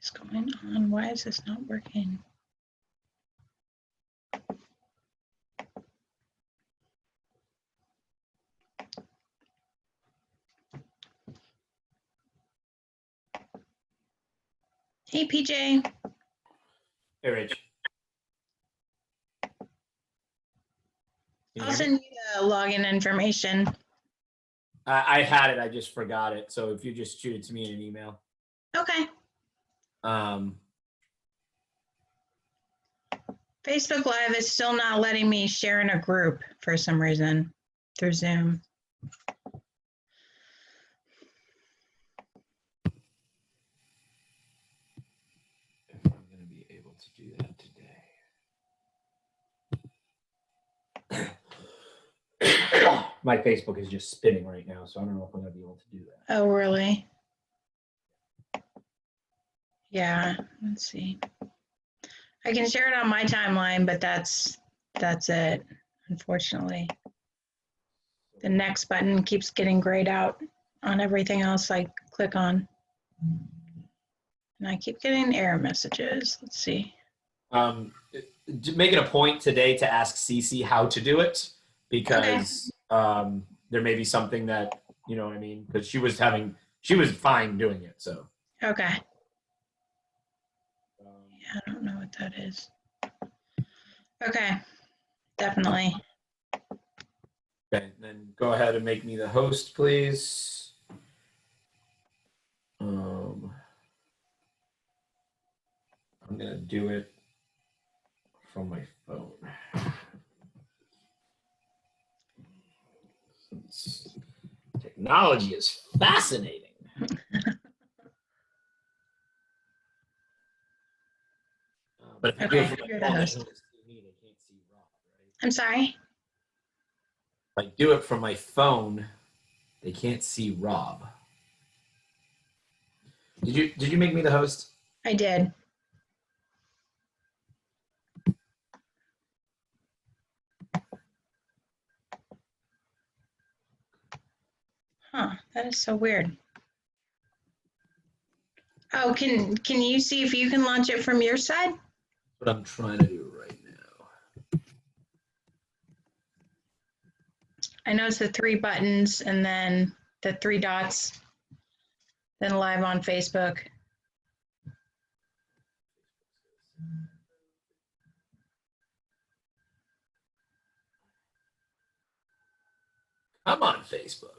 is going on? Why is this not working? Hey, PJ. Hey, Rich. I'll send you the login information. I had it. I just forgot it. So if you just shoot it to me in an email. Okay. Facebook Live is still not letting me share in a group for some reason through Zoom. If I'm going to be able to do that today. My Facebook is just spinning right now, so I don't know if I'm going to be able to do that. Oh, really? Yeah, let's see. I can share it on my timeline, but that's it, unfortunately. The next button keeps getting grayed out on everything else I click on. And I keep getting error messages. Let's see. Make it a point today to ask Cece how to do it, because there may be something that, you know what I mean? Because she was fine doing it, so. Okay. Yeah, I don't know what that is. Okay, definitely. Okay, then go ahead and make me the host, please. I'm gonna do it from my phone. Technology is fascinating. But if I do it from my phone, they can only see me, they can't see Rob, right? I'm sorry? If I do it from my phone, they can't see Rob. Did you make me the host? I did. Huh, that is so weird. Oh, can you see if you can launch it from your side? What I'm trying to do right now. I know it's the 3 buttons and then the 3 dots, then live on Facebook. I'm on Facebook.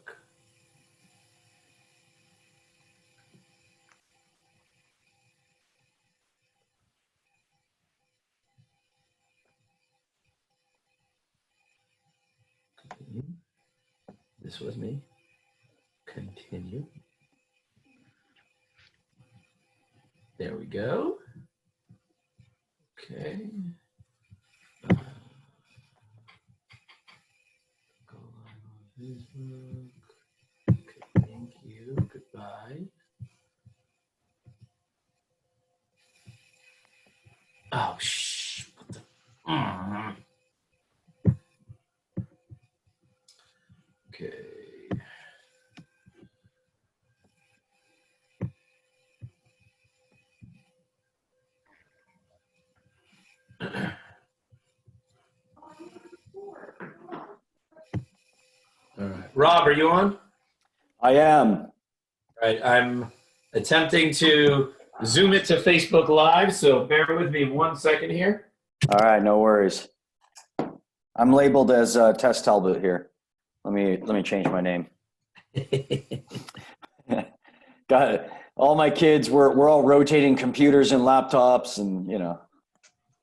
Continue. This was me. Continue. There we go. Okay. Go live on Facebook. Okay, thank you. Goodbye. Oh, shh. What the? Okay. All right. Rob, are you on? I am. All right. I'm attempting to zoom it to Facebook Live, so bear with me 1 second here. All right, no worries. I'm labeled as Tess Talbot here. Let me change my name. Got it. All my kids, we're all rotating computers and laptops, and you know.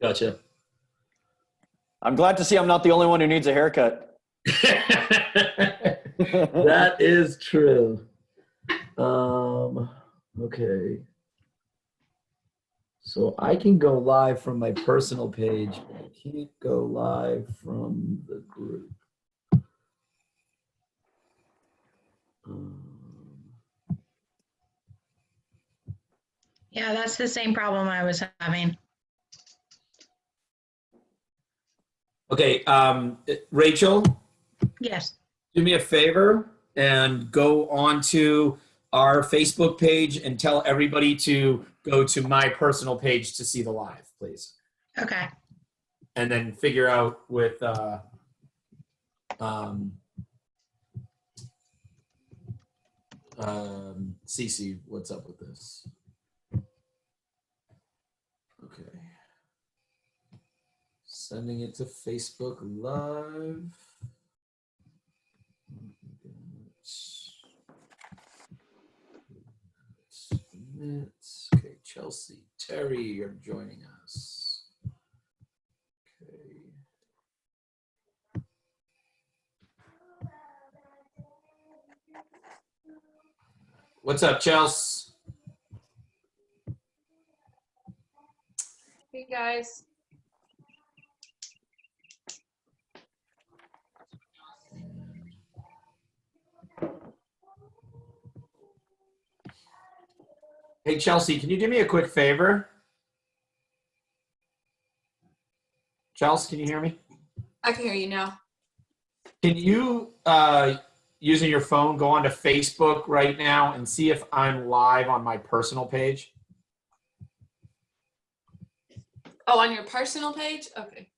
Gotcha. I'm glad to see I'm not the only one who needs a haircut. That is true. Okay. So I can go live from my personal page, but I can't go live from the group. Yeah, that's the same problem I was having. Okay, Rachel, Yes. do me a favor and go on to our Facebook page and tell everybody to go to my personal page to see the live, please. Okay. And then figure out with Cece, what's up with this? Okay. Sending it to Facebook Live. Okay, Chelsea, Terry, you're joining us. Okay. What's up, Chelsea? Hey guys. Hey, Chelsea, can you do me a quick favor? Chelsea, can you hear me? I can hear you now. Can you, using your phone, go onto Facebook right now and see if I'm live on my personal page? Oh, on your personal page? Okay.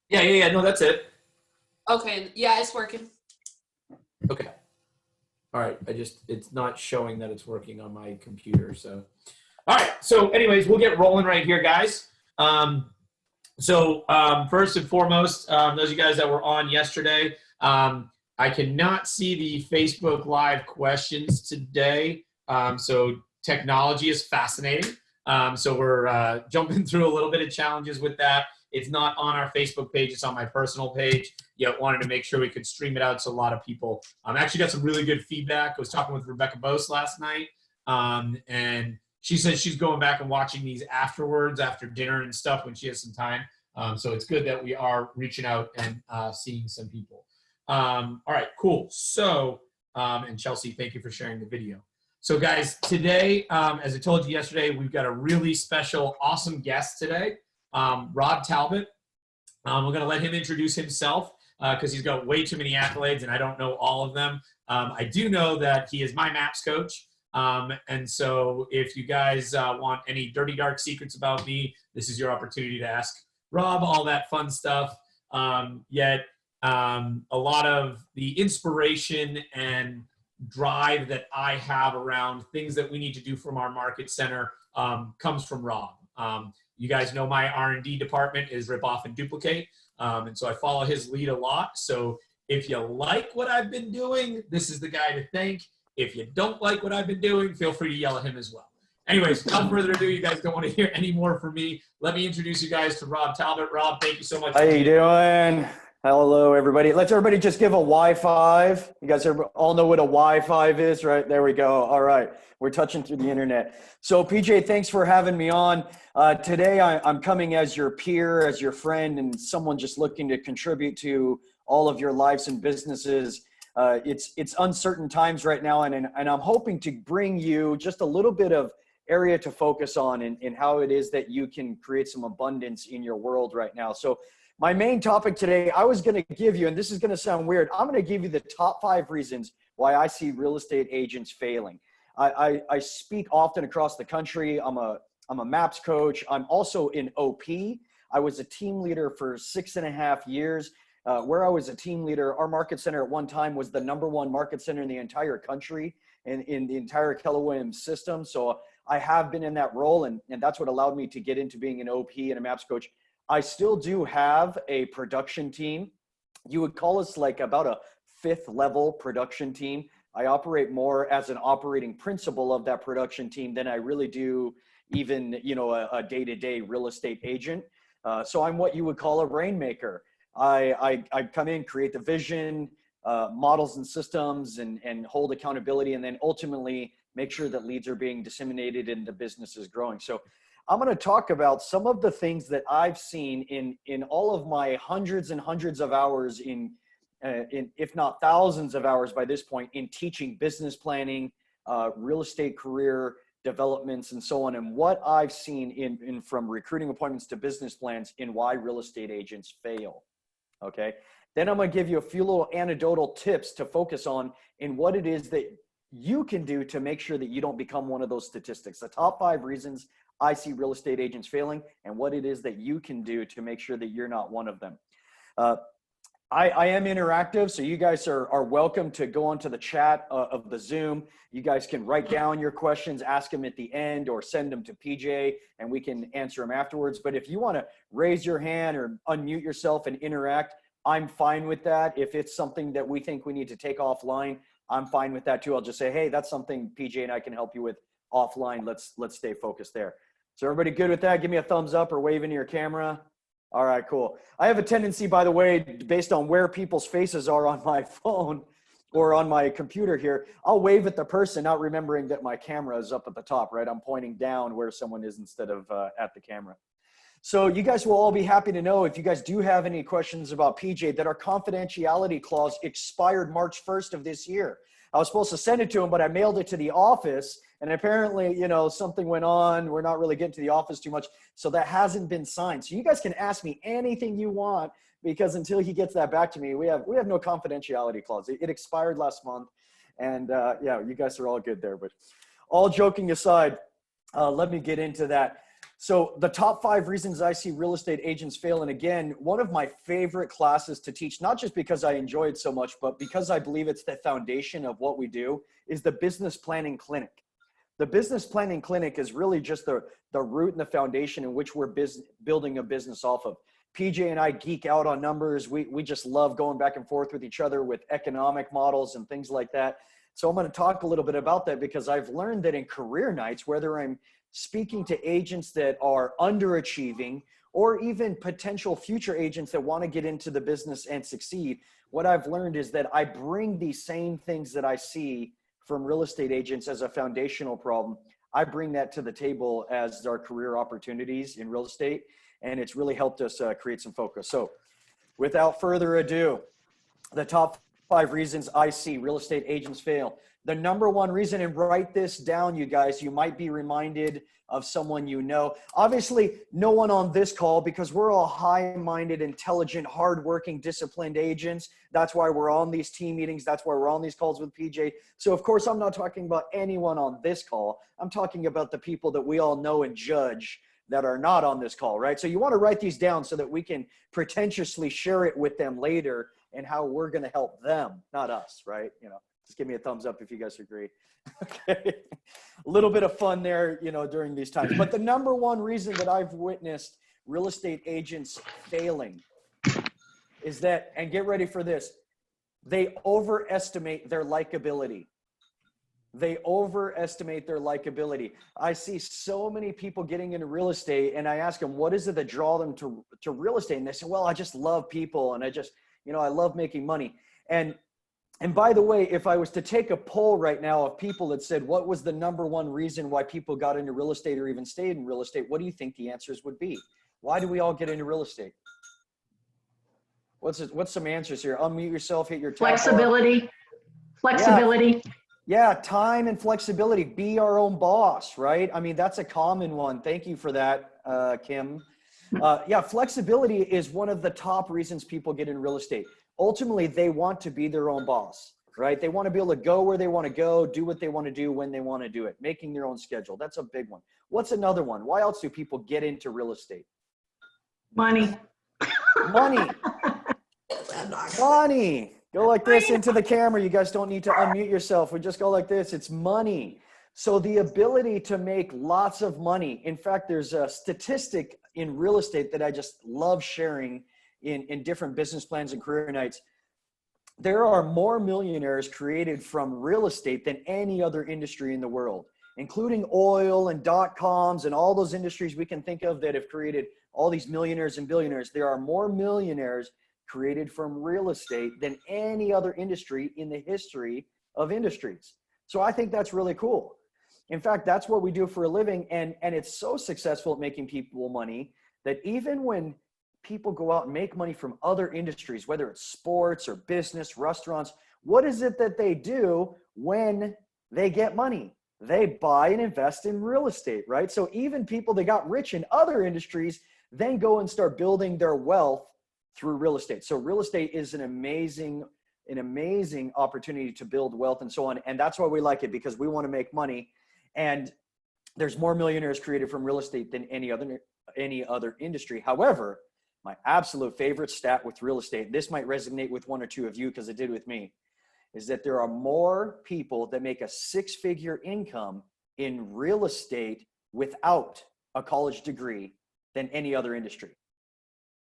Yeah. No, that's it. Okay. Yeah, it's working. Okay. All right. It's not showing that it's working on my computer. So, all right. So anyways, we'll get rolling right here, guys. First and foremost, those of you guys that were on yesterday, I cannot see the Facebook Live questions today. So technology is fascinating. So we're jumping through a little bit of challenges with that. It's not on our Facebook page. It's on my personal page. Yet wanted to make sure we could stream it out to a lot of people. Actually got some really good feedback. I was talking with Rebecca Bose last night. And she said she's going back and watching these afterwards, after dinner and stuff, when she has some time. So it's good that we are reaching out and seeing some people. All right, cool. So, and Chelsea, thank you for sharing the video. So guys, today, as I told you yesterday, we've got a really special, awesome guest today, Rob Talbot. We're going to let him introduce himself because he's got way too many accolades and I don't know all of them. I do know that he is my MAPS coach. And so if you guys want any dirty, dark secrets about me, this is your opportunity to ask Rob all that fun stuff. A lot of the inspiration and drive that I have around things that we need to do from our market center comes from Rob. You guys know my R&D department is rip off and duplicate. And so I follow his lead a lot. So if you like what I've been doing, this is the guy to thank. If you don't like what I've been doing, feel free to yell at him as well. Anyways, without further ado, you guys don't want to hear any more from me. Let me introduce you guys to Rob Talbot. Rob, thank you so much. How you doing? Hello, everybody. Let's everybody just give a Y5. You guys all know what a Y5 is, right? There we go. All right. We're touching through the internet. So PJ, thanks for having me on. Today, I'm coming as your peer, as your friend, and someone just looking to contribute to all of your lives and businesses. It's uncertain times right now, and I'm hoping to bring you just a little bit of area to focus on in how it is that you can create some abundance in your world right now. So my main topic today, I was going to give you, and this is going to sound weird, I'm going to give you the top 5 reasons why I see real estate agents failing. I speak often across the country. I'm a MAPS coach. I'm also in OP. I was a team leader for 6.5 years. Where I was a team leader, our market center at one time was the #1 market center in the entire country and in the entire Keller Williams system. So I have been in that role, and that's what allowed me to get into being an OP and a MAPS coach. I still do have a production team. You would call us like about a 5th level production team. I operate more as an operating principal of that production team than I really do even, a day-to-day real estate agent. So I'm what you would call a rainmaker. I come in, create the vision, models and systems, and hold accountability, and then ultimately make sure that leads are being disseminated and the business is growing. So I'm going to talk about some of the things that I've seen in all of my hundreds and hundreds of hours in if not thousands of hours by this point in teaching business planning, real estate career developments, and so on, and what I've seen in from recruiting appointments to business plans in why real estate agents fail. Okay. Then I'm going to give you a few little anecdotal tips to focus on in what it is that you can do to make sure that you don't become one of those statistics. The top 5 reasons I see real estate agents failing, and what it is that you can do to make sure that you're not one of them. I am interactive, so you guys are welcome to go onto the chat of the Zoom. You guys can write down your questions, ask them at the end, or send them to PJ, and we can answer them afterwards. But if you want to raise your hand or unmute yourself and interact, I'm fine with that. If it's something that we think we need to take offline, I'm fine with that too. I'll just say, hey, that's something PJ and I can help you with offline. Let's stay focused there. So everybody good with that? Give me a thumbs up or wave into your camera. All right, cool. I have a tendency, by the way, based on where people's faces are on my phone or on my computer here, I'll wave at the person, not remembering that my camera is up at the top, right? I'm pointing down where someone is instead of at the camera. So you guys will all be happy to know if you guys do have any questions about PJ that our confidentiality clause expired March 1st of this year. I was supposed to send it to him, but I mailed it to the office. And apparently, you know, something went on. We're not really getting to the office too much. So that hasn't been signed. So you guys can ask me anything you want, because until he gets that back to me, we have no confidentiality clause. It expired last month. And yeah, you guys are all good there. But all joking aside, let me get into that. So the top 5 reasons I see real estate agents fail. And again, one of my favorite classes to teach, not just because I enjoy it so much, but because I believe it's the foundation of what we do, is the business planning clinic. The business planning clinic is really just the root and the foundation in which we're building a business off of. PJ and I geek out on numbers. We just love going back and forth with each other with economic models and things like that. So I'm going to talk a little bit about that, because I've learned that in career nights, whether I'm speaking to agents that are underachieving or even potential future agents that want to get into the business and succeed, what I've learned is that I bring these same things that I see from real estate agents as a foundational problem. I bring that to the table as our career opportunities in real estate, and it's really helped us create some focus. So without further ado, the top 5 reasons I see real estate agents fail. The number 1 reason, and write this down, you guys, you might be reminded of someone you know. Obviously, no one on this call, because we're all high-minded, intelligent, hardworking, disciplined agents. That's why we're on these team meetings. That's why we're on these calls with PJ. So, of course, I'm not talking about anyone on this call. I'm talking about the people that we all know and judge that are not on this call, right? So you want to write these down so that we can pretentiously share it with them later and how we're going to help them, not us, right? You know, just give me a thumbs up if you guys agree. Okay. A little bit of fun there, you know, during these times. But the number 1 reason that I've witnessed real estate agents failing is that, and get ready for this, they overestimate their likability. They overestimate their likability. I see so many people getting into real estate, and I ask them, what is it that draw them to real estate? And they say, well, I just love people, and I just, you know, I love making money. And by the way, if I was to take a poll right now of people that said, what was the number 1 reason why people got into real estate or even stayed in real estate, what do you think the answers would be? Why do we all get into real estate? What's some answers here? Unmute yourself, hit your tab bar. Flexibility. Flexibility. Yeah, time and flexibility. Be our own boss, right? I mean, that's a common one. Thank you for that, Kim. Yeah, flexibility is one of the top reasons people get in real estate. Ultimately, they want to be their own boss, right? They want to be able to go where they want to go, do what they want to do when they want to do it, making their own schedule. That's a big one. What's another one? Why else do people get into real estate? Money. Money. Money. Go like this into the camera. You guys don't need to unmute yourself. We just go like this. It's money. So the ability to make lots of money. In fact, there's a statistic in real estate that I just love sharing in different business plans and career nights. There are more millionaires created from real estate than any other industry in the world, including oil and .coms and all those industries we can think of that have created all these millionaires and billionaires. There are more millionaires created from real estate than any other industry in the history of industries. So I think that's really cool. In fact, that's what we do for a living. And it's so successful at making people money that even when people go out and make money from other industries, whether it's sports or business, restaurants, what is it that they do when they get money? They buy and invest in real estate, right? So even people that got rich in other industries then go and start building their wealth through real estate. So real estate is an amazing an amazing opportunity to build wealth and so on. And that's why we like it, because we want to make money. And there's more millionaires created from real estate than any other industry. However, my absolute favorite stat with real estate, this might resonate with one or two of you because it did with me, is that there are more people that make a six-figure income in real estate without a college degree than any other industry.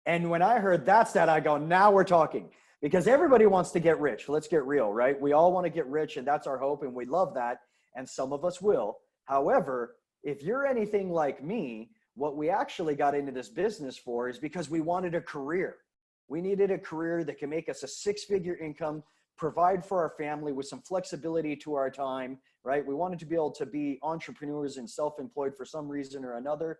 And when I heard that stat, I go, now we're talking, because everybody wants to get rich. Let's get real, right? We all want to get rich, and that's our hope, and we love that, and some of us will. However, if you're anything like me, what we actually got into this business for is because we wanted a career. We needed a career that can make us a six-figure income, provide for our family with some flexibility to our time, right? We wanted to be able to be entrepreneurs and self-employed for some reason or another.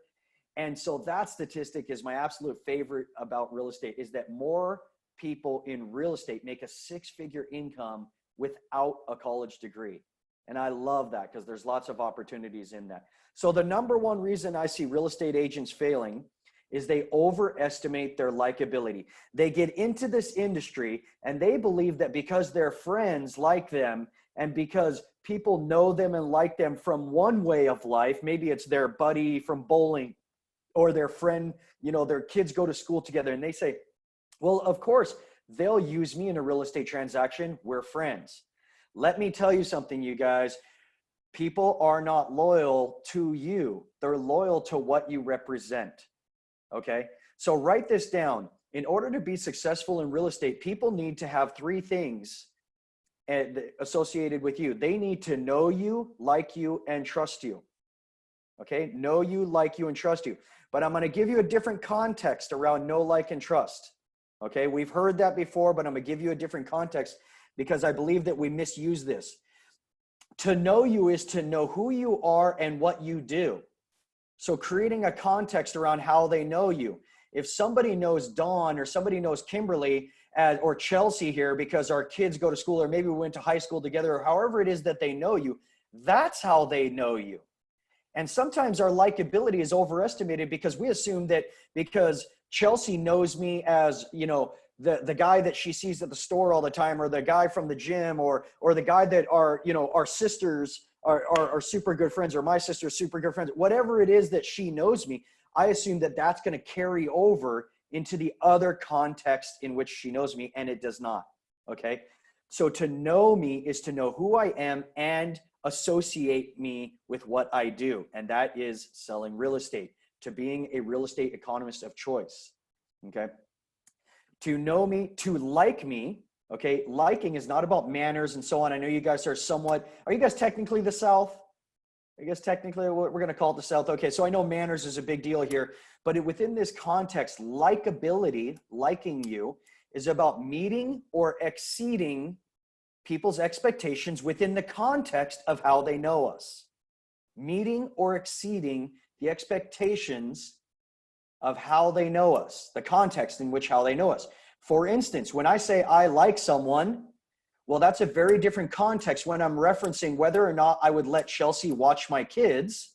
And so that statistic is my absolute favorite about real estate, is that more people in real estate make a six-figure income without a college degree. And I love that because there's lots of opportunities in that. So the number one reason I see real estate agents failing is they overestimate their likability. They get into this industry and they believe that because their friends like them and because people know them and like them from one way of life, maybe it's their buddy from bowling or their friend, you know, their kids go to school together, and they say, well, of course, they'll use me in a real estate transaction. We're friends. Let me tell you something, you guys. People are not loyal to you. They're loyal to what you represent. Okay? So write this down. In order to be successful in real estate, people need to have three things associated with you. They need to know you, like you, and trust you. Okay? Know you, like you, and trust you. But I'm going to give you a different context around know, like, and trust. Okay? We've heard that before, but I'm going to give you a different context because I believe that we misuse this. To know you is to know who you are and what you do. So creating a context around how they know you. If somebody knows Dawn or somebody knows Kimberly or Chelsea here because our kids go to school, or maybe we went to high school together, or however it is that they know you, that's how they know you. And sometimes our likability is overestimated because we assume that because Chelsea knows me as, you know, the guy that she sees at the store all the time, or the guy from the gym, or the guy that our, you know, our sisters are super good friends, or my sister's super good friends, whatever it is that she knows me, I assume that that's going to carry over into the other context in which she knows me, and it does not. Okay. So to know me is to know who I am and associate me with what I do. And that is selling real estate, to being a real estate economist of choice. Okay. To know me, to like me. Okay. Liking is not about manners and so on. I know you guys are you guys technically the South? I guess technically we're going to call it the South. Okay. So I know manners is a big deal here, but within this context, likability, liking you, is about meeting or exceeding people's expectations within the context of how they know us. Meeting or exceeding the expectations of how they know us, the context in which how they know us. For instance, when I say I like someone, well, that's a very different context when I'm referencing whether or not I would let Chelsea watch my kids,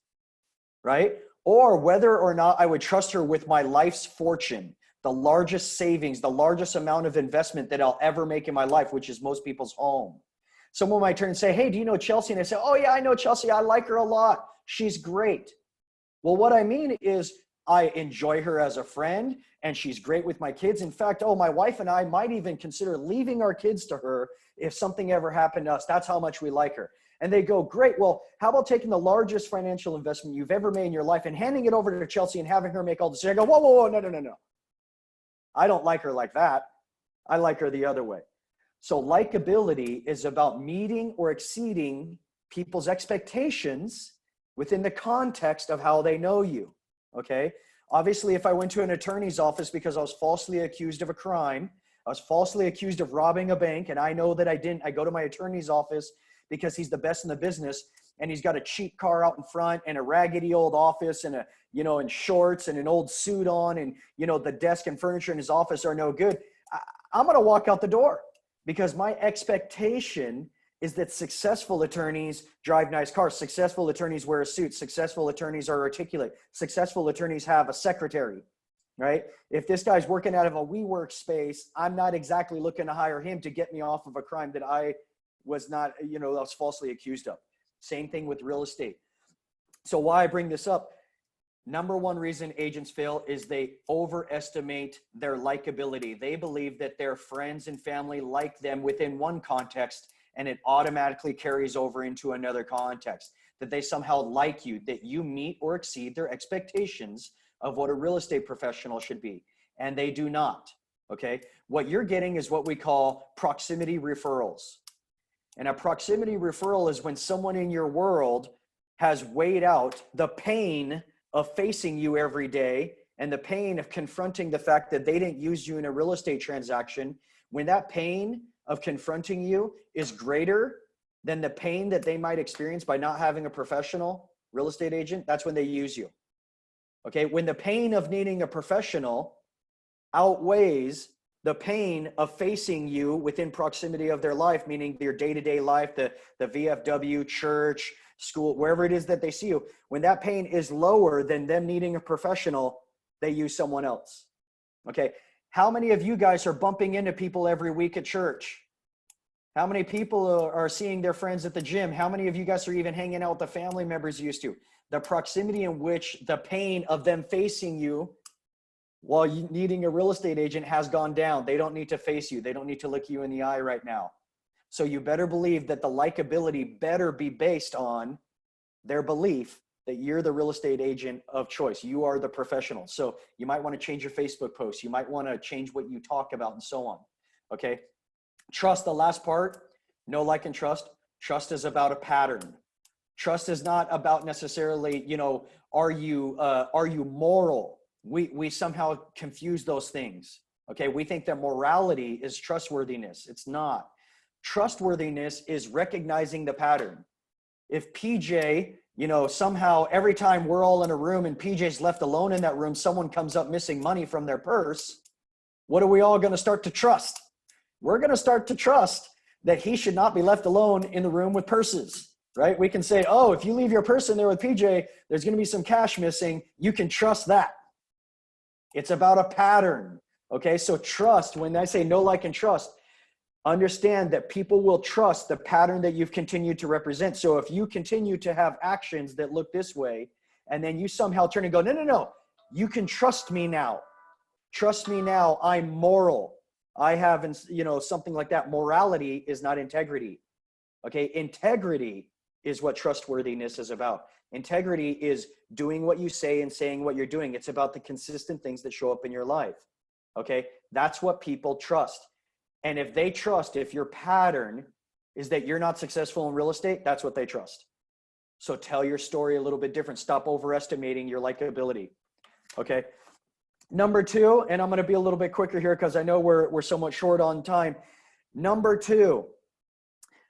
right? Or whether or not I would trust her with my life's fortune, the largest savings, the largest amount of investment that I'll ever make in my life, which is most people's home. Someone might turn and say, hey, do you know Chelsea? And I say, oh yeah, I know Chelsea. I like her a lot. She's great. Well, what I mean is I enjoy her as a friend, and she's great with my kids. In fact, my wife and I might even consider leaving our kids to her if something ever happened to us. That's how much we like her. And they go, great. Well, how about taking the largest financial investment you've ever made in your life and handing it over to Chelsea and having her make all this? I go, whoa, no. I don't like her like that. I like her the other way. So likability is about meeting or exceeding people's expectations within the context of how they know you. Okay. Obviously, if I went to an attorney's office because I was falsely accused of a crime, I was falsely accused of robbing a bank, and I know that I didn't, I go to my attorney's office because he's the best in the business, and he's got a cheap car out in front and a raggedy old office and and shorts and an old suit on, and, the desk and furniture in his office are no good. I'm going to walk out the door because my expectation is that successful attorneys drive nice cars. Successful attorneys wear a suit. Successful attorneys are articulate. Successful attorneys have a secretary. right? If this guy's working out of a WeWork space, I'm not exactly looking to hire him to get me off of a crime that I was not, I was falsely accused of. Same thing with real estate. So why I bring this up, number one reason agents fail is they overestimate their likability. They believe that their friends and family like them within one context, and it automatically carries over into another context, that they somehow like you, that you meet or exceed their expectations of what a real estate professional should be. And they do not, okay? What you're getting is what we call proximity referrals. And a proximity referral is when someone in your world has weighed out the pain of facing you every day and the pain of confronting the fact that they didn't use you in a real estate transaction. When that pain of confronting you is greater than the pain that they might experience by not having a professional real estate agent, that's when they use you. Okay, when the pain of needing a professional outweighs the pain of facing you within proximity of their life, meaning their day-to-day life, the VFW, church, school, wherever it is that they see you, when that pain is lower than them needing a professional, they use someone else. Okay, how many of you guys are bumping into people every week at church? How many people are seeing their friends at the gym? How many of you guys are even hanging out with the family members you used to? The proximity in which the pain of them facing you while you needing a real estate agent has gone down. They don't need to face you. They don't need to look you in the eye right now. So you better believe that the likability better be based on their belief that you're the real estate agent of choice. You are the professional. So you might want to change your Facebook posts. You might want to change what you talk about and so on. Okay. Trust, the last part, know, like, and trust. Trust is about a pattern. Trust is not about necessarily, are you moral? We somehow confuse those things. Okay. We think that morality is trustworthiness. It's not. Trustworthiness is recognizing the pattern. If PJ, somehow every time we're all in a room and PJ's left alone in that room, someone comes up missing money from their purse, what are we all going to start to trust? We're going to start to trust that he should not be left alone in the room with purses, right? We can say, oh, if you leave your purse in there with PJ, there's going to be some cash missing. You can trust that. It's about a pattern. Okay. So trust, when I say know, like, and trust, understand that people will trust the pattern that you've continued to represent. So if you continue to have actions that look this way, and then you somehow turn and go, no, you can trust me now. Trust me now. I'm moral. I haven't, something like that. Morality is not integrity. Okay. Integrity is what trustworthiness is about. Integrity is doing what you say and saying what you're doing. It's about the consistent things that show up in your life. Okay. That's what people trust. And if they trust, if your pattern is that you're not successful in real estate, that's what they trust. So tell your story a little bit different. Stop overestimating your likability. Okay. Number two, and I'm going to be a little bit quicker here because I know we're somewhat short on time. Number two.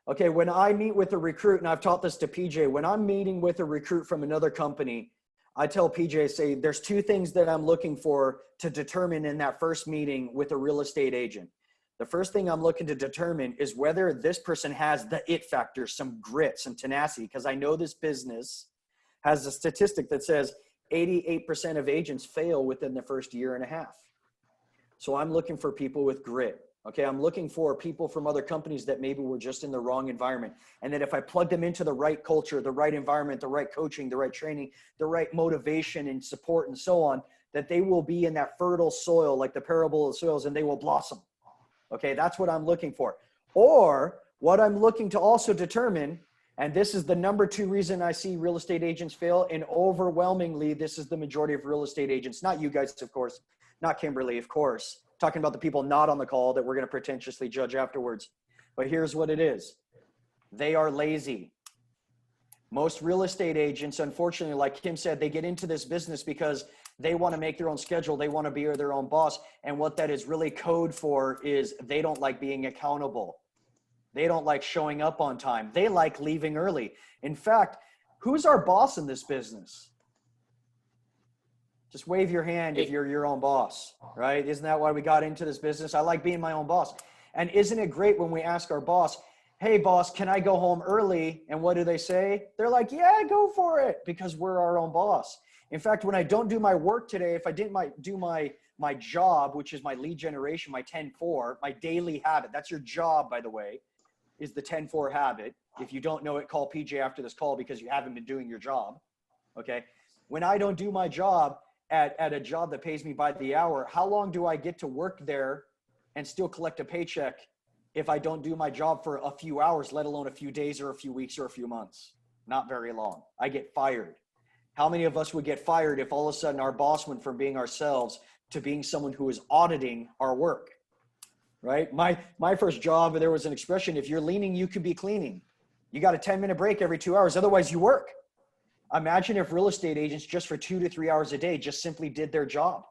Okay. When I meet with a recruit, and I've taught this to PJ, when I'm meeting with a recruit from another company, I tell PJ, say, there's two things that I'm looking for to determine in that first meeting with a real estate agent. The first thing I'm looking to determine is whether this person has the it factor, some grit, some tenacity, because I know this business has a statistic that says 88% of agents fail within the first year and a half. So I'm looking for people with grit. Okay. I'm looking for people from other companies that maybe were just in the wrong environment. And that if I plug them into the right culture, the right environment, the right coaching, the right training, the right motivation and support and so on, that they will be in that fertile soil, like the parable of soils, and they will blossom. Okay, that's what I'm looking for. Or what I'm looking to also determine, and this is the number two reason I see real estate agents fail, and overwhelmingly, this is the majority of real estate agents, not you guys, of course, not Kimberly, of course, talking about the people not on the call that we're going to pretentiously judge afterwards. But here's what it is. They are lazy. Most real estate agents, unfortunately, like Kim said, they get into this business because they want to make their own schedule. They want to be their own boss. And what that is really code for is they don't like being accountable. They don't like showing up on time. They like leaving early. In fact, who's our boss in this business? Just wave your hand if you're your own boss, right? Isn't that why we got into this business? I like being my own boss. And isn't it great when we ask our boss, hey boss, can I go home early? And what do they say? They're like, yeah, go for it, because we're our own boss. In fact, when I don't do my work today, if I didn't do my job, which is my lead generation, my 10-4, my daily habit, that's your job, by the way, is the 10-4 habit. If you don't know it, call PJ after this call because you haven't been doing your job. Okay. When I don't do my job at a job that pays me by the hour, how long do I get to work there and still collect a paycheck if I don't do my job for a few hours, let alone a few days or a few weeks or a few months? Not very long. I get fired. How many of us would get fired if all of a sudden our boss went from being ourselves to being someone who is auditing our work? Right? My first job, there was an expression, if you're leaning, you could be cleaning. You got a 10-minute break every 2 hours. Otherwise you work. Imagine if real estate agents just for 2 to 3 hours a day just simply did their job.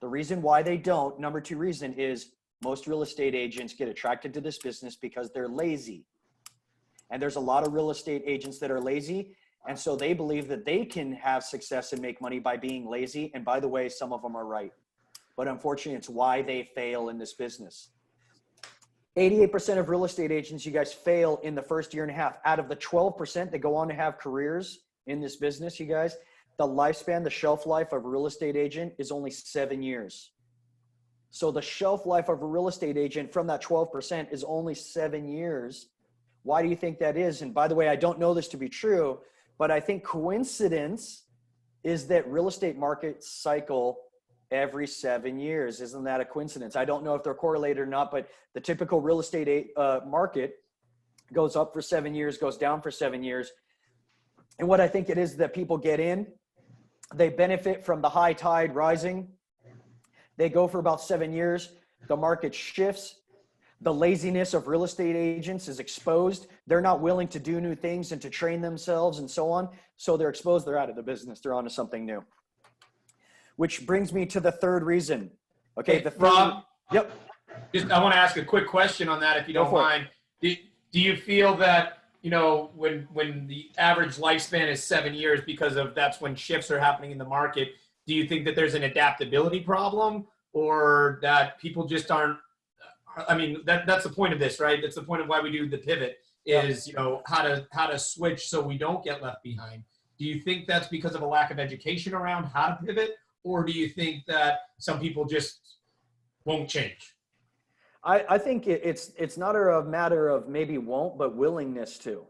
The reason why they don't, number two reason, is most real estate agents get attracted to this business because they're lazy. And there's a lot of real estate agents that are lazy. And so they believe that they can have success and make money by being lazy. And by the way, some of them are right. But unfortunately, it's why they fail in this business. 88% of real estate agents, you guys, fail in the first year and a half. Out of the 12% that go on to have careers in this business, you guys, the lifespan, the shelf life of a real estate agent is only 7 years. So the shelf life of a real estate agent from that 12% is only 7 years. Why do you think that is? And by the way, I don't know this to be true, but I think coincidence is that real estate markets cycle every 7 years. Isn't that a coincidence? I don't know if they're correlated or not, but the typical real estate market goes up for 7 years, goes down for 7 years. And what I think it is that people get in, they benefit from the high tide rising. They go for about 7 years. The market shifts. The laziness of real estate agents is exposed. They're not willing to do new things and to train themselves and so on. So they're exposed. They're out of the business. They're onto something new. Which brings me to the third reason. Okay, Hey, the third, Rob? Yep. I want to ask a quick question on that, if you Go don't for it. mind. Do you feel that, you know, when the average lifespan is 7 years because of that's when shifts are happening in the market, do you think that there's an adaptability problem, or that people just aren't, I mean, that's the point of this, right? That's the point of why we do the pivot is, you know, how to switch so we don't get left behind. Do you think that's because of a lack of education around how to pivot, or do you think that some people just won't change? I think it's not a matter of maybe won't, but willingness to.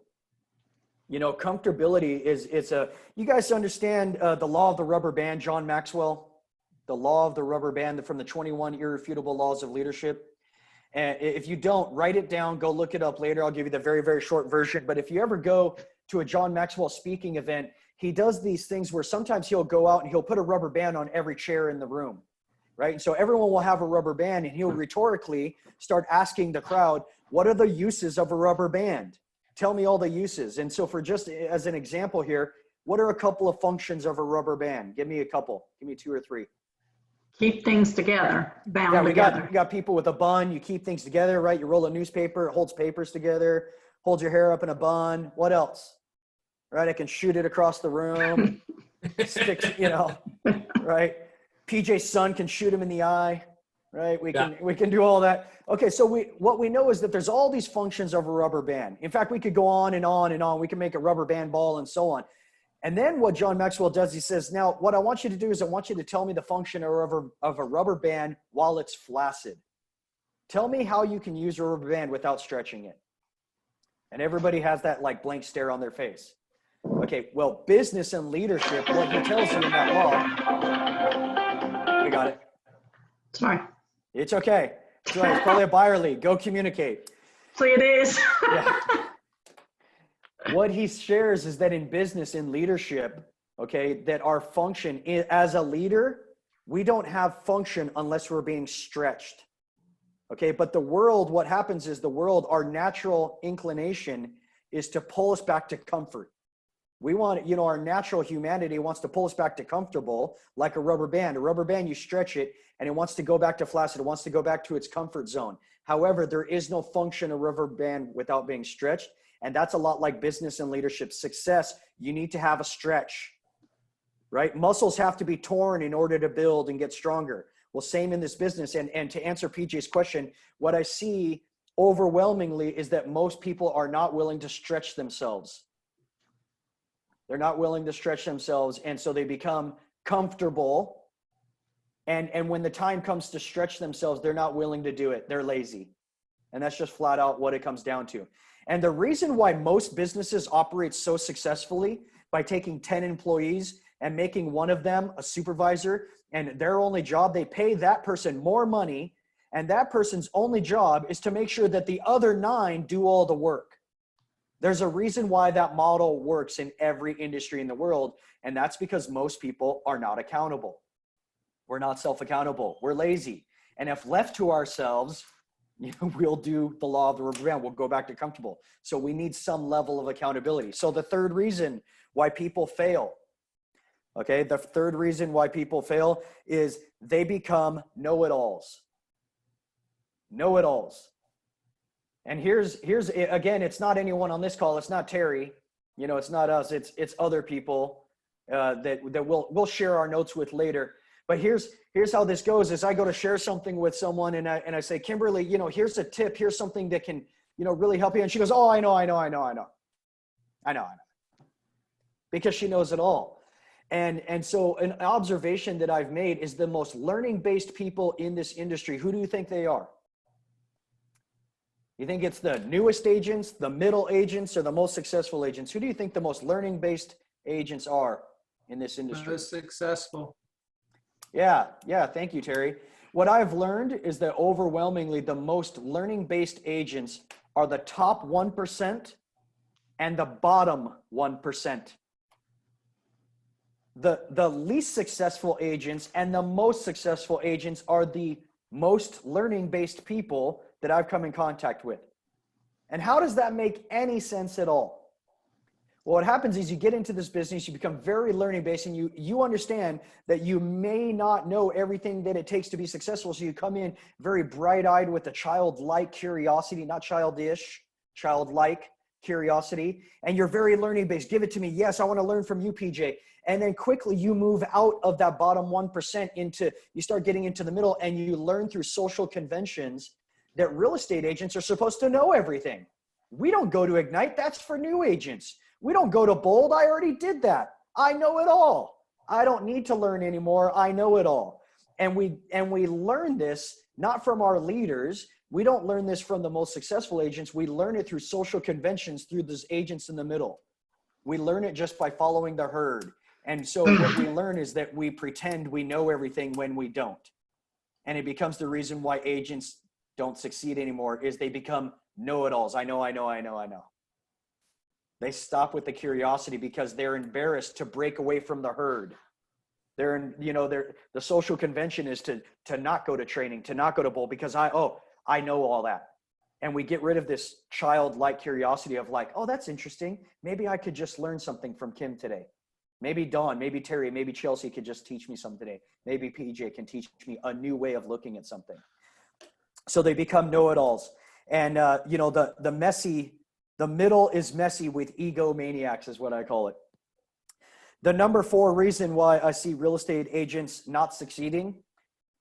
You know, comfortability you guys understand the law of the rubber band, John Maxwell, the law of the rubber band from the 21 irrefutable laws of leadership. And if you don't, write it down, go look it up later. I'll give you the very, very short version. But if you ever go to a John Maxwell speaking event, he does these things where sometimes he'll go out and he'll put a rubber band on every chair in the room. Right? And so everyone will have a rubber band, and he'll rhetorically start asking the crowd, what are the uses of a rubber band? Tell me all the uses. And so for just as an example here, what are a couple of functions of a rubber band? Give me a couple. Give me 2 or 3. Keep things together, bound Yeah, we together. got people with a bun. You keep things together, right? You roll a newspaper, it holds papers together, holds your hair up in a bun. What else? Right? I can shoot it across the room. Sticks, you know, right? PJ's son can shoot him in the eye, right? We can do all that. Okay, so what we know is that there's all these functions of a rubber band. In fact, we could go on and on and on. We can make a rubber band ball and so on. And then what John Maxwell does, he says, now what I want you to do is I want you to tell me the function of a rubber band while it's flaccid. Tell me how you can use a rubber band without stretching it. And everybody has that like blank stare on their face. Okay, well, business and leadership, what he tells you in that law, we got it. Sorry. It's okay. It's right. It's probably a buyer lead. Go communicate. So it is. Yeah. What he shares is that in business, in leadership, okay, that our function as a leader, we don't have function unless we're being stretched. Okay, but the world, what happens is the world, our natural inclination is to pull us back to comfort. We want, you know, our natural humanity wants to pull us back to comfortable, like a rubber band. A rubber band, you stretch it and it wants to go back to flaccid. It wants to go back to its comfort zone. However, there is no function of rubber band without being stretched. And that's a lot like business and leadership. Success, you need to have a stretch, right? Muscles have to be torn in order to build and get stronger. Well, same in this business. And to answer PJ's question, what I see overwhelmingly is that most people are not willing to stretch themselves. They're not willing to stretch themselves. And so they become comfortable. And when the time comes to stretch themselves, they're not willing to do it. They're lazy. And that's just flat out what it comes down to. And the reason why most businesses operate so successfully by taking 10 employees and making one of them a supervisor, and their only job, they pay that person more money, and that person's only job is to make sure that the other 9 do all the work. There's a reason why that model works in every industry in the world, and that's because most people are not accountable. We're not self-accountable. We're lazy. And if left to ourselves, we'll do the law of the rubber band. We'll go back to comfortable. So we need some level of accountability. So the third reason why people fail, okay, the third reason why people fail is they become know-it-alls. Know-it-alls. And here's again, it's not anyone on this call. It's not Terry. It's not us. It's other people that we'll share our notes with later. But here's how this goes. Is I go to share something with someone and I say, Kimberly, here's a tip. Here's something that can, really help you. And she goes, oh, I know. Because she knows it all. And so an observation that I've made is the most learning-based people in this industry. Who do you think they are? You think it's the newest agents, the middle agents, or the most successful agents? Who do you think the most learning-based agents are in this industry? Most successful. Yeah. Thank you, Terry. What I've learned is that overwhelmingly the most learning-based agents are the top 1% and the bottom 1%. The least successful agents and the most successful agents are the most learning-based people that I've come in contact with. And how does that make any sense at all? Well, what happens is you get into this business, you become very learning-based, and you understand that you may not know everything that it takes to be successful. So you come in very bright-eyed with a childlike curiosity, not childish, childlike curiosity, and you're very learning-based. Give it to me. Yes, I want to learn from you, PJ. And then quickly you move out of that bottom 1% you start getting into the middle, and you learn through social conventions that real estate agents are supposed to know everything. We don't go to Ignite. That's for new agents. We don't go to Bold. I already did that. I know it all. I don't need to learn anymore. I know it all. And we learn this not from our leaders. We don't learn this from the most successful agents. We learn it through social conventions, through those agents in the middle. We learn it just by following the herd. And so what we learn is that we pretend we know everything when we don't. And it becomes the reason why agents don't succeed anymore, is they become know-it-alls. I know. They stop with the curiosity because they're embarrassed to break away from the herd. The social convention is to not go to training, to not go to Bold, because I know all that. And we get rid of this childlike curiosity of like, oh, that's interesting. Maybe I could just learn something from Kim today. Maybe Dawn, maybe Terry, maybe Chelsea could just teach me something today. Maybe PJ can teach me a new way of looking at something. So they become know-it-alls. And, the middle is messy with egomaniacs is what I call it. The number 4 reason why I see real estate agents not succeeding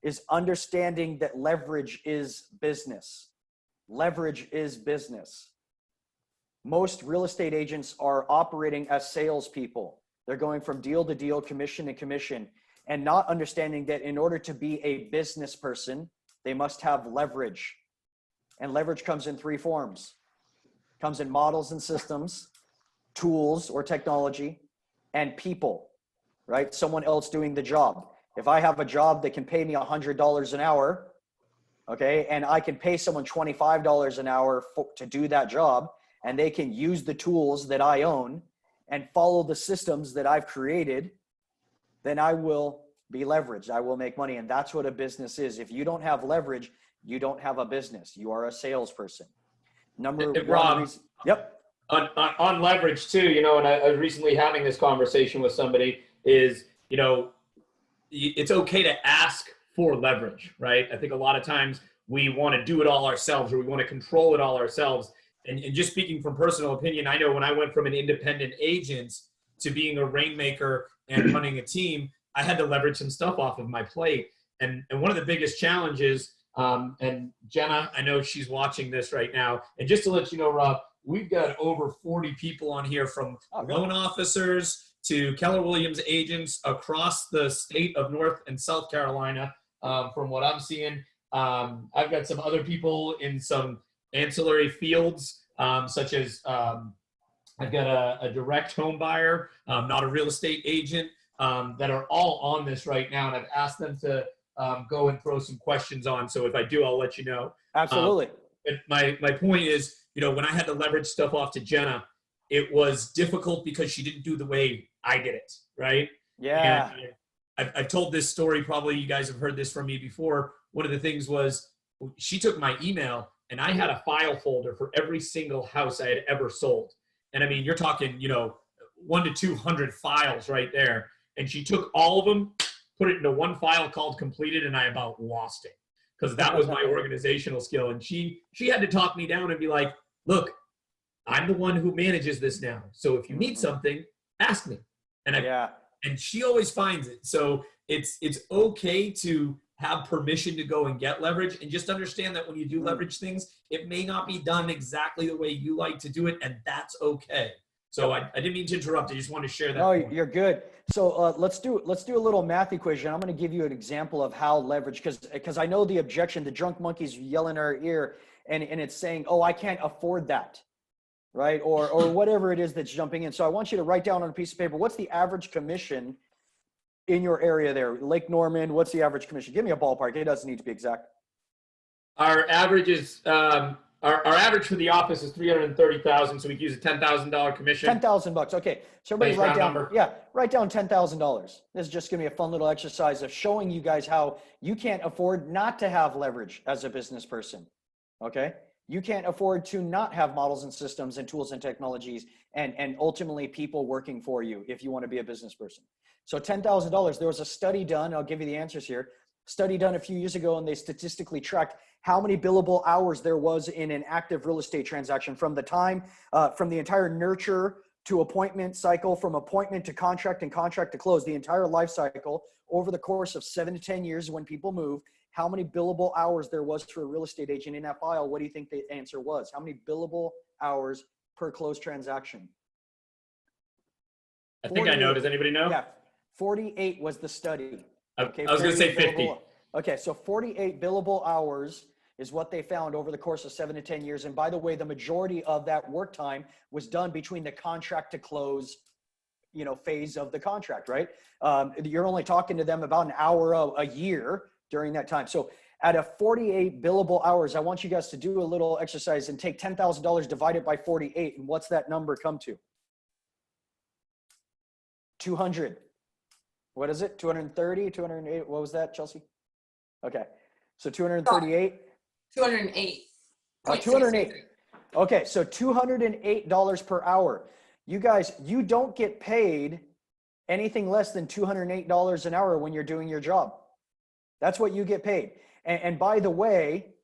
is understanding that leverage is business. Leverage is business. Most real estate agents are operating as salespeople. They're going from deal to deal, commission to commission, and not understanding that in order to be a business person, they must have leverage. And leverage comes in 3 forms. It comes in models and systems, tools or technology, and people, right? Someone else doing the job. If I have a job that can pay me $100 an hour, okay, and I can pay someone $25 an hour to do that job, and they can use the tools that I own and follow the systems that I've created, then I will be leveraged. I will make money. And that's what a business is. If you don't have leverage, you don't have a business. You are a salesperson. Number one Rob, reason. Yep. On leverage too, and I was recently having this conversation with somebody is, it's okay to ask for leverage, right? I think a lot of times we want to do it all ourselves, or we want to control it all ourselves. And just speaking from personal opinion, I know when I went from an independent agent to being a rainmaker and running a team, I had to leverage some stuff off of my plate. And one of the biggest challenges, and Jenna, I know she's watching this right now. And just to let you know, Rob, we've got over 40 people on here from loan officers to Keller Williams agents across the state of North and South Carolina, from what I'm seeing. I've got some other people in some ancillary fields, such as I've got a direct home buyer, not a real estate agent, that are all on this right now. And I've asked them to go and throw some questions on. So if I do, I'll let you know. Absolutely. But my point is, when I had to leverage stuff off to Jenna, it was difficult because she didn't do the way I did it, right? Yeah. And I've told this story, probably you guys have heard this from me before. One of the things was she took my email and I had a file folder for every single house I had ever sold. And I mean, you're talking, 1 to 200 files right there. And she took all of them, put it into one file called completed, and I about lost it because that was my organizational skill. And she had to talk me down and be like, look, I'm the one who manages this now. So if you need something, ask me. And and she always finds it. So it's okay to have permission to go and get leverage, and just understand that when you do leverage things, it may not be done exactly the way you like to do it, and that's okay. So I didn't mean to interrupt. I just wanted to share that. No, point. you're good. So let's do a little math equation. I'm going to give you an example of how leverage, because I know the objection, the drunk monkey's yelling in our ear, and it's saying, oh, I can't afford that, right? Or whatever it is that's jumping in. So I want you to write down on a piece of paper, what's the average commission in your area there? Lake Norman, what's the average commission? Give me a ballpark. It doesn't need to be exact. Our average is our average for the office is $330,000, so we use a $10,000 commission. $10,000. Okay, so everybody Nice write round down. number. Yeah, write down $10,000. This is just gonna be a fun little exercise of showing you guys how you can't afford not to have leverage as a business person. Okay, you can't afford to not have models and systems and tools and technologies and ultimately people working for you if you want to be a business person. So $10,000. There was a study done. I'll give you the answers here. Study done a few years ago, and they statistically tracked how many billable hours there was in an active real estate transaction from the time, from the entire nurture to appointment cycle, from appointment to contract and contract to close, the entire life cycle over the course of 7 to 10 years when people move, how many billable hours there was for a real estate agent in that file. What do you think the answer was? How many billable hours per closed transaction? I think I know. Does anybody know? Yeah, 48 was the study. Okay, I was going to say 48 50. billable. Okay, so 48 billable hours is what they found over the course of 7 to 10 years. And by the way, the majority of that work time was done between the contract to close, phase of the contract, right? You're only talking to them about an hour a year during that time. So out of 48 billable hours, I want you guys to do a little exercise and take $10,000 divided by 48. And what's that number come to? 200. What is it? 230, 208. What was that, Chelsea? Okay. So 238. 208. 208. Okay. So $208 per hour. You guys, you don't get paid anything less than $208 an hour when you're doing your job. That's what you get paid. And by the way,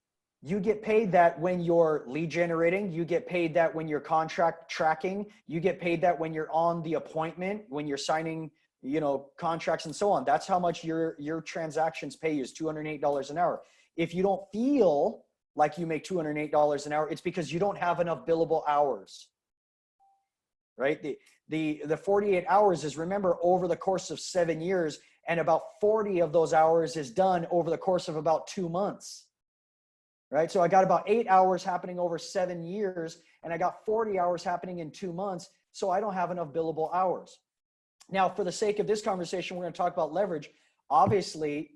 you get paid that when you're lead generating, you get paid that when you're contract tracking, you get paid that when you're on the appointment, when you're signing, contracts and so on. That's how much your transactions pay you is $208 an hour. If you don't feel like you make $208 an hour, it's because you don't have enough billable hours, right? The 48 hours is, remember, over the course of 7 years, and about 40 of those hours is done over the course of about 2 months, right? So I got about 8 hours happening over 7 years, and I got 40 hours happening in 2 months. So I don't have enough billable hours. Now, for the sake of this conversation, we're going to talk about leverage. Obviously,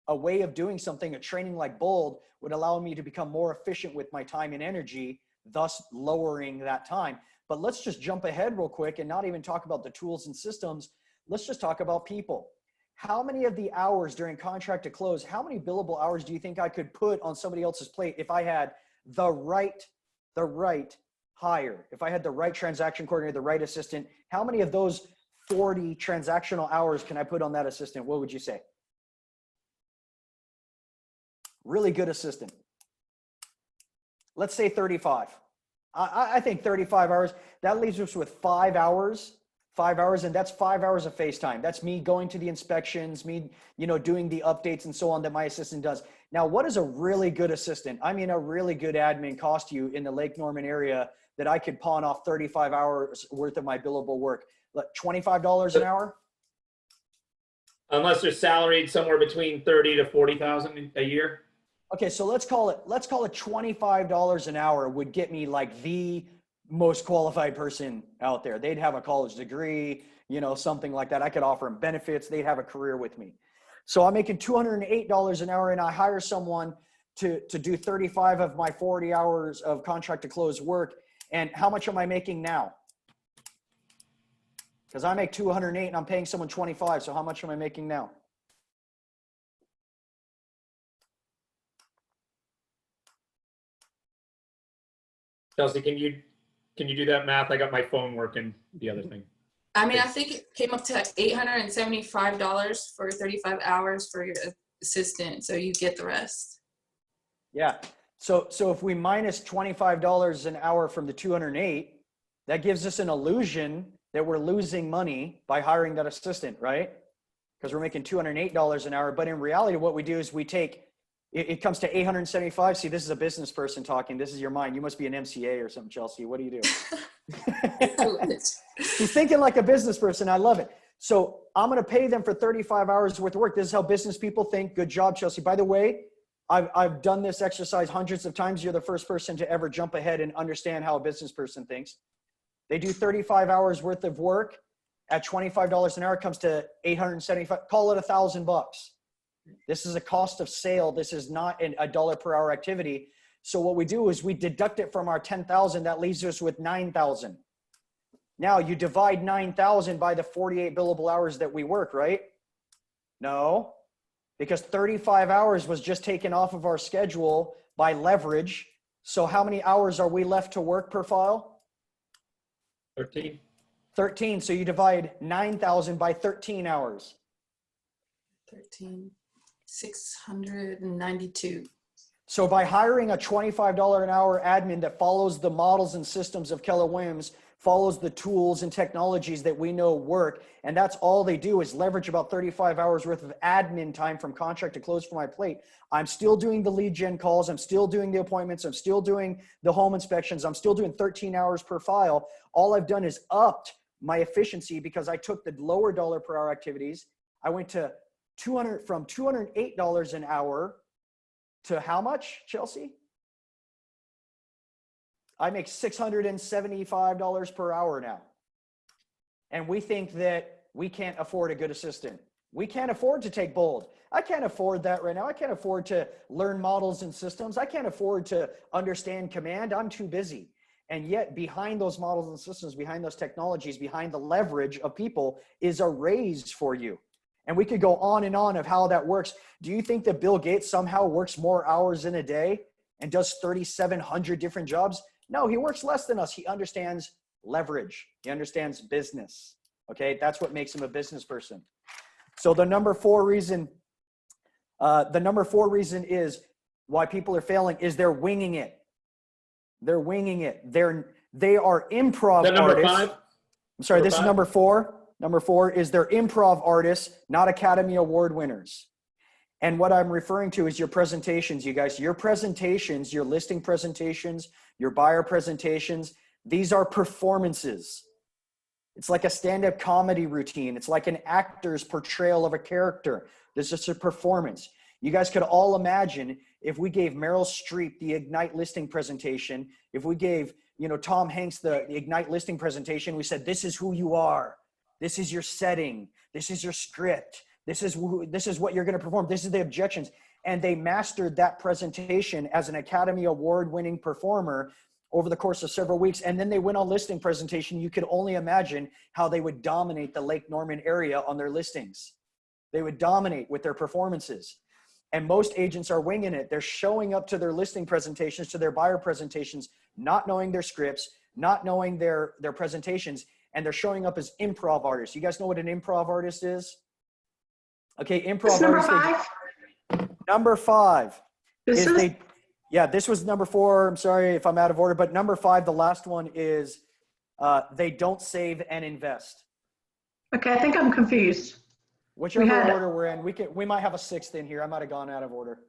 a way of doing something, a training like BOLD, would allow me to become more efficient with my time and energy, thus lowering that time. But let's just jump ahead real quick and not even talk about the tools and systems. Let's just talk about people. How many of the hours during contract to close, how many billable hours do you think I could put on somebody else's plate if I had the right hire, if I had the right transaction coordinator, the right assistant? How many of those 40 transactional hours can I put on that assistant? What would you say? Really good assistant. Let's say 35. I think 35 hours, that leaves us with 5 hours, and that's 5 hours of FaceTime. That's me going to the inspections, me, doing the updates and so on that my assistant does. Now, what does a really good assistant, I mean, a really good admin cost you in the Lake Norman area that I could pawn off 35 hours worth of my billable work? $25 an hour? Unless they're salaried somewhere between 30 to 40,000 a year. Okay, so let's call it $25 an hour would get me like the most qualified person out there. They'd have a college degree, you know, something like that. I could offer them benefits. They'd have a career with me. So I'm making $208 an hour and I hire someone to do 35 of my 40 hours of contract to close work. And how much am I making now? Because I make 208 and I'm paying someone 25. So how much am I making now? Chelsea, can you do that math? I got my phone working. The other thing. I mean, I think it came up to like $875 for 35 hours for your assistant. So you get the rest. Yeah. So if we minus $25 an hour from the 208, that gives us an illusion that we're losing money by hiring that assistant, right? Because we're making $208 an hour. But in reality, what we do is we take, it comes to 875. See, this is a business person talking. This is your mind. You must be an MCA or something, Chelsea. What do you do? He's thinking like a business person. I love it. So I'm going to pay them for 35 hours worth of work. This is how business people think. Good job, Chelsea. By the way, I've done this exercise hundreds of times. You're the first person to ever jump ahead and understand how a business person thinks. They do 35 hours worth of work at $25 an hour. It comes to 875. Call it $1,000. This is a cost of sale. This is not a dollar per hour activity. So what we do is we deduct it from our 10,000. That leaves us with 9,000. Now you divide 9,000 by the 48 billable hours that we work, right? No, because 35 hours was just taken off of our schedule by leverage. So how many hours are we left to work per file? 13. 13. So you divide 9,000 by 13 hours. 692. So by hiring a $25 an hour admin that follows the models and systems of Keller Williams, follows the tools and technologies that we know work, and that's all they do is leverage about 35 hours worth of admin time from contract to close for my plate. I'm still doing the lead gen calls. I'm still doing the appointments. I'm still doing the home inspections. I'm still doing 13 hours per file. All I've done is upped my efficiency because I took the lower dollar per hour activities. I went to from $208 an hour to how much, Chelsea? I make $675 per hour now. And we think that we can't afford a good assistant. We can't afford to take bold. I can't afford that right now. I can't afford to learn models and systems. I can't afford to understand command. I'm too busy. And yet behind those models and systems, behind those technologies, behind the leverage of people is a raise for you. And we could go on and on of how that works. Do you think that Bill Gates somehow works more hours in a day and does 3,700 different jobs? No, he works less than us. He understands leverage. He understands business. Okay, that's what makes him a business person. So the number four reason is why people are failing is they're winging it. They're winging it. They are improv Is that number artists. 5? I'm sorry, Number this is 5? number 4. Number 4 is they're improv artists, not Academy Award winners. And what I'm referring to is your presentations, you guys. Your presentations, your listing presentations, your buyer presentations, these are performances. It's like a stand-up comedy routine. It's like an actor's portrayal of a character. This is a performance. You guys could all imagine if we gave Meryl Streep the Ignite listing presentation, if we gave, Tom Hanks the Ignite listing presentation, we said, this is who you are. This is your setting. This is your script. This is what you're going to perform. This is the objections. And they mastered that presentation as an Academy Award winning performer over the course of several weeks. And then they went on listing presentation. You could only imagine how they would dominate the Lake Norman area on their listings. They would dominate with their performances. And most agents are winging it. They're showing up to their listing presentations, to their buyer presentations, not knowing their scripts, not knowing their presentations, and they're showing up as improv artists. You guys know what an improv artist is? Okay, improv Number artists. 5? Number 5 This is is, this was number 4. I'm sorry if I'm out of order, but number 5, the last one is they don't save and invest. okay, I think I'm confused. Whichever order we're in, we might have a 6th in here. I might have gone out of order.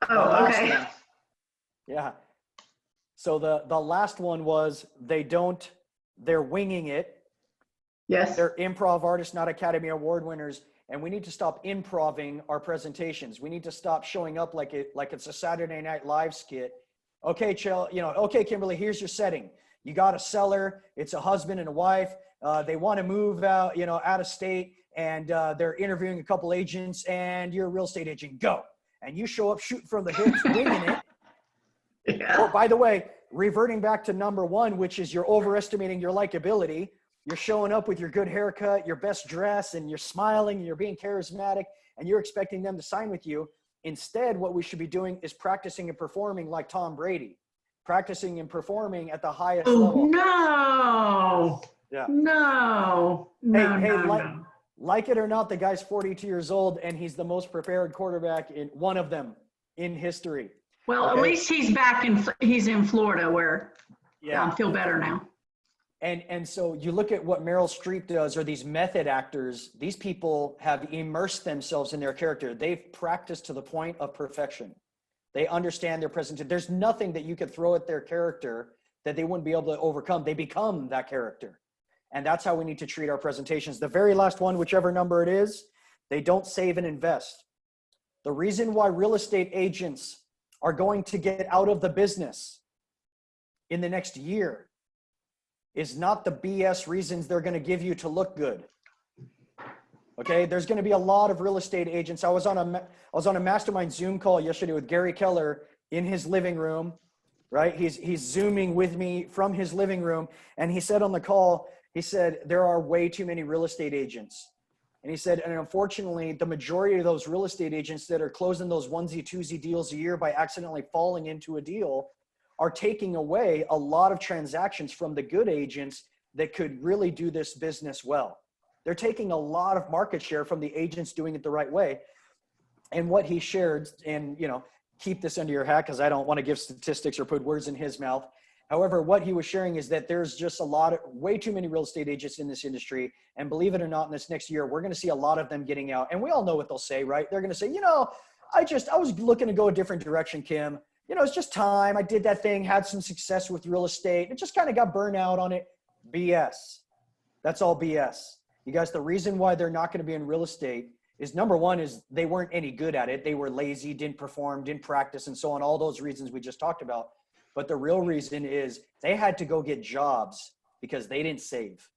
The Oh, last okay. one. Yeah. So the last one was they're winging it. Yes. They're improv artists, not Academy Award winners. And we need to stop improving our presentations. We need to stop showing up like it's a Saturday Night Live skit. Okay, okay, Kimberly, here's your setting. You got a seller. It's a husband and a wife. They want to move out, out of state, and they're interviewing a couple agents, and you're a real estate agent. Go. And you show up shooting from the hips, winging it. Yeah. Oh, by the way, reverting back to number one, which is you're overestimating your likability. You're showing up with your good haircut, your best dress, and you're smiling, and you're being charismatic, and you're expecting them to sign with you. Instead, what we should be doing is practicing and performing like Tom Brady, practicing and performing at the highest Oh, level. no. Yeah. No. No, Hey, no, like, no. like it or not, the guy's 42 years old, and he's the most prepared quarterback in one of them in history. Well, at Okay. least he's back he's in Florida where I feel better now. And so you look at what Meryl Streep does, or these method actors, these people have immersed themselves in their character. They've practiced to the point of perfection. They understand their presentation. There's nothing that you could throw at their character that they wouldn't be able to overcome. They become that character. And that's how we need to treat our presentations. The very last one, whichever number it is, they don't save and invest. The reason why real estate agents are going to get out of the business in the next year is not the BS reasons they're going to give you to look good. Okay, there's going to be a lot of real estate agents. I was on a mastermind Zoom call yesterday with Gary Keller in his living room, right? He's Zooming with me from his living room, and he said on the call, he said there are way too many real estate agents. And he said, and unfortunately, the majority of those real estate agents that are closing those onesie, twosie deals a year by accidentally falling into a deal are taking away a lot of transactions from the good agents that could really do this business well. They're taking a lot of market share from the agents doing it the right way. And what he shared, and keep this under your hat because I don't want to give statistics or put words in his mouth. However, what he was sharing is that there's just way too many real estate agents in this industry. And believe it or not, in this next year, we're going to see a lot of them getting out. And we all know what they'll say, right? They're going to say, I was looking to go a different direction, Kim. It's just time. I did that thing, had some success with real estate. It just kind of got burned out on it. BS. That's all BS. You guys, the reason why they're not going to be in real estate is number one is they weren't any good at it. They were lazy, didn't perform, didn't practice, and so on. All those reasons we just talked about. But the real reason is they had to go get jobs because they didn't save.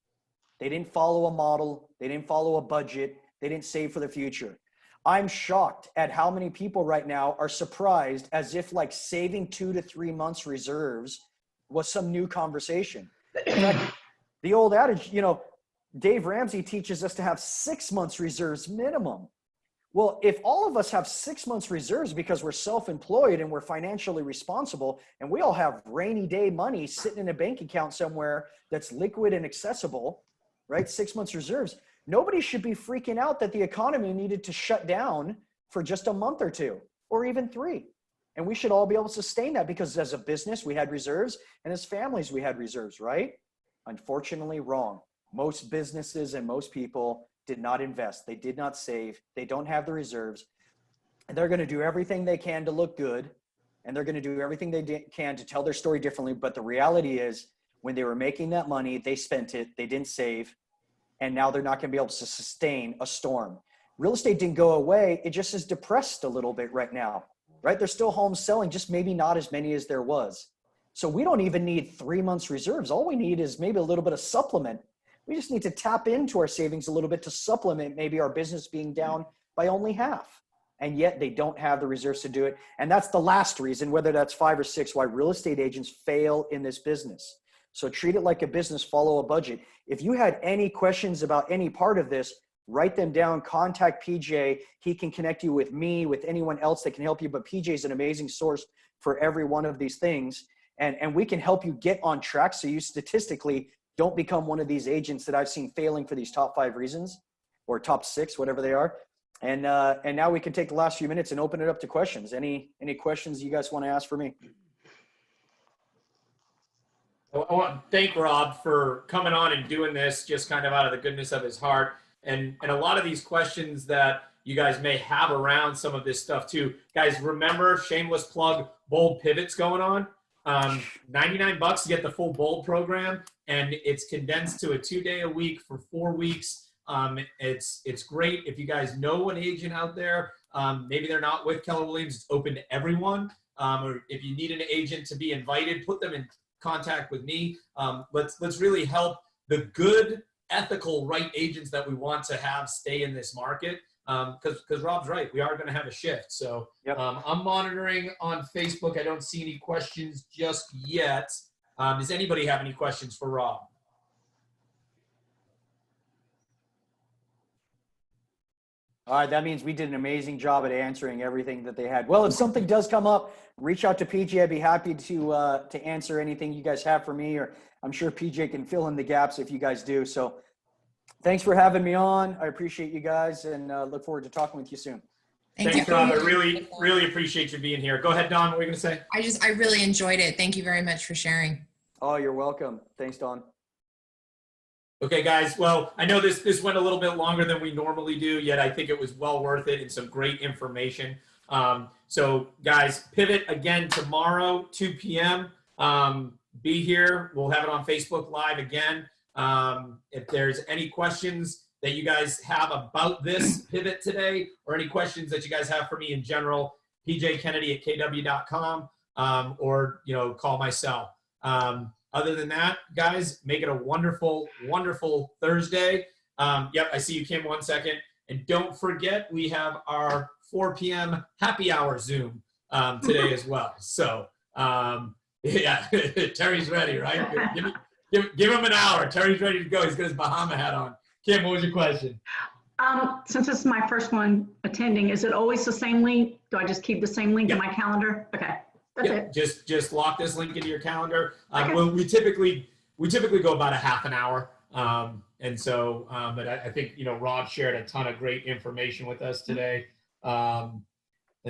They didn't follow a model. They didn't follow a budget. They didn't save for the future. I'm shocked at how many people right now are surprised as if like saving 2 to 3 months reserves was some new conversation. In fact, the old adage, Dave Ramsey teaches us to have 6 months reserves minimum. Well, if all of us have 6 months reserves because we're self-employed and we're financially responsible and we all have rainy day money sitting in a bank account somewhere that's liquid and accessible, right? 6 months reserves. Nobody should be freaking out that the economy needed to shut down for just a month or two, or even 3. And we should all be able to sustain that because as a business, we had reserves, and as families, we had reserves, right? Unfortunately, wrong. Most businesses and most people did not invest. They did not save. They don't have the reserves. And they're going to do everything they can to look good. And they're going to do everything they can to tell their story differently. But the reality is when they were making that money, they spent it. They didn't save. And now they're not going to be able to sustain a storm. Real estate didn't go away. It just is depressed a little bit right now, right? There's still homes selling, just maybe not as many as there was. So we don't even need 3 months reserves. All we need is maybe a little bit of supplement. We just need to tap into our savings a little bit to supplement maybe our business being down by only half. And yet they don't have the reserves to do it. And that's the last reason, whether that's 5 or 6, why real estate agents fail in this business. So treat it like a business, follow a budget. If you had any questions about any part of this, write them down, contact PJ. He can connect you with me, with anyone else that can help you. But PJ is an amazing source for every one of these things. And we can help you get on track so you statistically don't become one of these agents that I've seen failing for these top 5 reasons or top 6, whatever they are. And now we can take the last few minutes and open it up to questions. Any questions you guys want to ask for me? I want to thank Rob for coming on and doing this just kind of out of the goodness of his heart. And a lot of these questions that you guys may have around some of this stuff too. Guys, remember, shameless plug, Bold Pivots going on. $99 to get the full Bold program, and it's condensed to a 2-day-a-week for 4 weeks. It's great if you guys know an agent out there. Maybe they're not with Keller Williams. It's open to everyone. Or if you need an agent to be invited, put them in contact with me. Let's really help the good, ethical, right agents that we want to have stay in this market. Because Rob's right, we are going to have a shift. So Yep. I'm monitoring on Facebook. I don't see any questions just yet. Does anybody have any questions for Rob? All right, that means we did an amazing job at answering everything that they had. Well, if something does come up, reach out to PJ. I'd be happy to answer anything you guys have for me, or I'm sure PJ can fill in the gaps if you guys do. So thanks for having me on. I appreciate you guys, and look forward to talking with you soon. Thanks, Rob. I really appreciate you being here. Go ahead, Don. What were you going to say? I really enjoyed it. Thank you very much for sharing. Oh, you're welcome. Thanks, Don. Okay, guys. Well, I know this went a little bit longer than we normally do, yet I think it was well worth it and some great information. So, guys, Pivot again tomorrow, 2 p.m. Be here. We'll have it on Facebook Live again. If there's any questions that you guys have about this Pivot today, or any questions that you guys have for me in general, pjkennedy@kw.com, or call my cell. Other than that, guys, make it a wonderful, wonderful Thursday. Yep, I see you, Kim, 1 second. And don't forget, we have our 4 p.m. happy hour Zoom today as well. So, yeah, Terry's ready, right? Give him an hour. Terry's ready to go. He's got his Bahama hat on. Kim, what was your question? Since this is my first one attending, is it always the same link? Do I just keep the same link in my calendar? Okay, that's it. Just lock this link into your calendar. Okay. Well, we typically go about a half an hour. And so, but I think, Rob shared a ton of great information with us today. And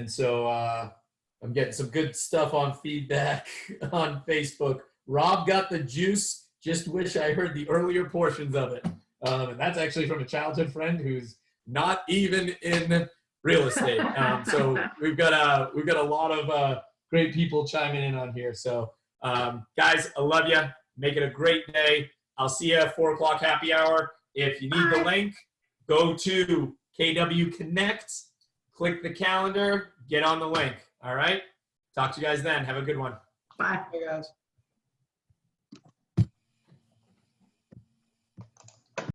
so I'm getting some good stuff on feedback on Facebook. Rob got the juice. Just wish I heard the earlier portions of it. And that's actually from a childhood friend who's not even in real estate. So we've got a lot of great people chiming in on here. So guys, I love you. Make it a great day. I'll see you at 4 o'clock happy hour. If you need the link, go to KW Connect, click the calendar, get on the link. All right. Talk to you guys then. Have a good one. Bye. Hey, guys.